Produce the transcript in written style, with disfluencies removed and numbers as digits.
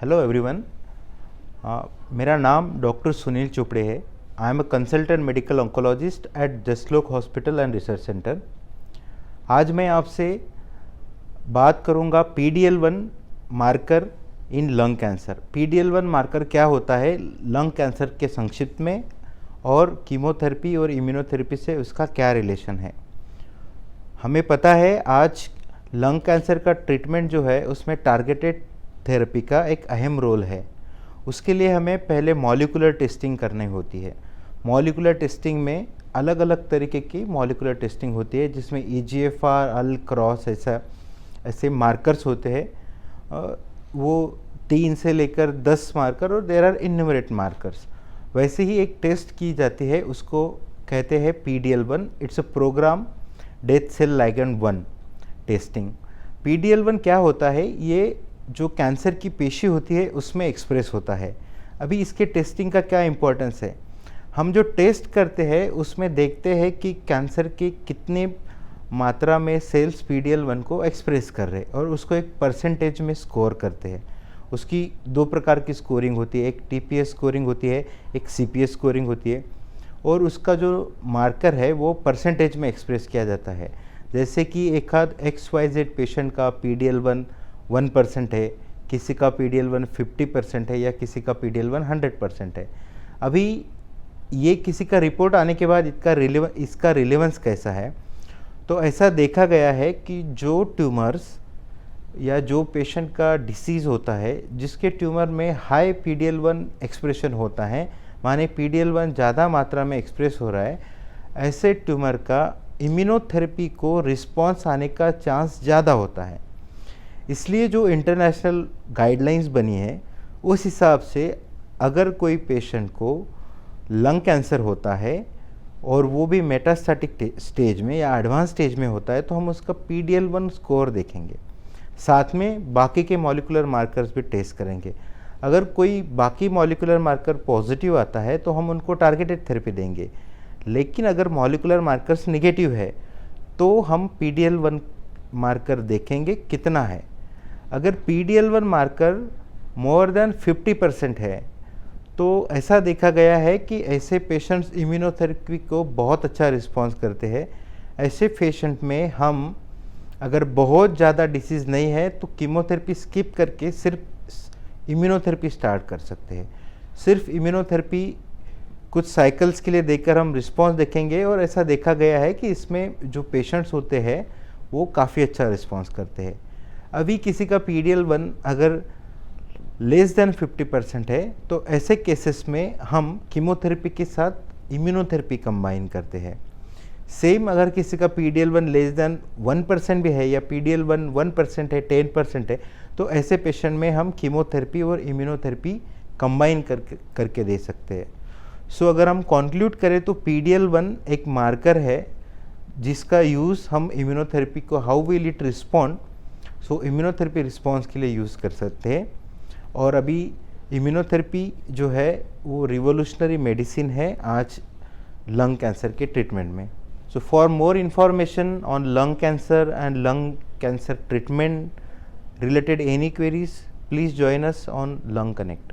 Hello everyone. मेरा नाम doctor Sunil Chopde है। I am a consultant medical oncologist at Jaslok hospital and research centre. आज मैं आपसे बात करूंगा PDL1 marker in lung cancer. PDL1 marker क्या होता है लंग कैंसर के संक्षिप्त में, और कीमोथेरेपी और इम्यूनोथेरेपी से उसका क्या रिलेशन है। हमें पता है आज लंग कैंसर का ट्रीटमेंट जो है उसमें टारगेटेड थेरेपी का एक अहम रोल है। उसके लिए हमें पहले मॉलिक्यूलर टेस्टिंग करनी होती है। मॉलिक्यूलर टेस्टिंग में अलग अलग तरीके की मॉलिक्यूलर टेस्टिंग होती है, जिसमें EGFR, अल क्रॉस ऐसे मार्कर्स होते हैं। वो 3 से लेकर 10 मार्कर, और देयर आर इन्यूमरेट मार्कर्स। वैसे ही एक टेस्ट की जाती है, उसको कहते हैं PDL1। It's a programme death cell ligand 1 testing. PDL1 क्या होता है, ये जो कैंसर की पेशी होती है उसमें एक्सप्रेस होता है। अभी इसके टेस्टिंग का क्या इम्पोर्टेंस है, हम जो टेस्ट करते हैं उसमें देखते हैं कि कैंसर के कितने मात्रा में सेल्स PDL1 को एक्सप्रेस कर रहे हैं, और उसको एक परसेंटेज में स्कोर करते हैं। उसकी 2 प्रकार की स्कोरिंग होती है, एक TPS स्कोरिंग होती है, एक CPS स्कोरिंग होती है। और उसका जो मार्कर है वो परसेंटेज में एक्सप्रेस किया जाता है। जैसे कि एक आध XYZ पेशेंट का PDL1 1% है, किसी का PDL1 50% है, या किसी का PDL1 100% है। अभी ये किसी का रिपोर्ट आने के बाद इसका रिलेवेंस कैसा है, तो ऐसा देखा गया है कि जो ट्यूमर्स या जो पेशेंट का डिसीज़ होता है जिसके ट्यूमर में हाई PDL1 एक्सप्रेशन होता है, माने PDL1 ज़्यादा मात्रा में एक्सप्रेस हो रहा है, ऐसे ट्यूमर का इम्यूनोथेरेपी को रिस्पॉन्स आने का चांस ज़्यादा होता है। इसलिए जो इंटरनेशनल गाइडलाइंस बनी है उस हिसाब से अगर कोई पेशेंट को लंग कैंसर होता है और वो भी मेटास्टैटिक स्टेज में या एडवांस स्टेज में होता है, तो हम उसका PDL1 स्कोर देखेंगे, साथ में बाकी के मॉलिक्यूलर मार्कर्स भी टेस्ट करेंगे। अगर कोई बाकी मॉलिक्यूलर मार्कर पॉजिटिव आता है तो हम उनको टारगेटेड थेरेपी देंगे, लेकिन अगर मॉलिक्यूलर मार्कर्स नेगेटिव है तो हम PDL1 मार्कर देखेंगे कितना है। अगर PDL1 मार्कर मोर देन 50% है तो ऐसा देखा गया है कि ऐसे पेशेंट्स इम्यूनोथेरेपी को बहुत अच्छा रिस्पांस करते हैं। ऐसे पेशेंट में हम अगर बहुत ज़्यादा डिसीज़ नहीं है तो कीमोथेरेपी स्किप करके सिर्फ इम्यूनोथेरेपी स्टार्ट कर सकते हैं। सिर्फ इम्यूनोथेरेपी कुछ साइकिल्स के लिए देकर हम रिस्पांस देखेंगे, और ऐसा देखा गया है कि इसमें जो पेशेंट्स होते हैं वो काफ़ी अच्छा रिस्पांस करते हैं। अभी किसी का PDL1 अगर लेस देन 50% है तो ऐसे केसेस में हम कीमोथेरेपी के साथ इम्यूनोथेरेपी कंबाइन करते हैं। सेम अगर किसी का PDL1 लेस देन 1% भी है, या PDL1 1% है, 10% है, तो ऐसे पेशेंट में हम कीमोथेरेपी और इम्यूनोथेरेपी कंबाइन करके दे सकते हैं। सो अगर हम कंक्लूड करें तो PDL1 एक मार्कर है जिसका यूज़ हम इम्यूनोथेरेपी को how will it respond, so immunotherapy response के लिए यूज़ कर सकते हैं। और अभी इम्यूनोथेरेपी जो है वो रिवोल्यूशनरी मेडिसिन है आज लंग कैंसर के ट्रीटमेंट में। So for more information on lung cancer and lung cancer treatment related any queries, please join us on Lung Connect.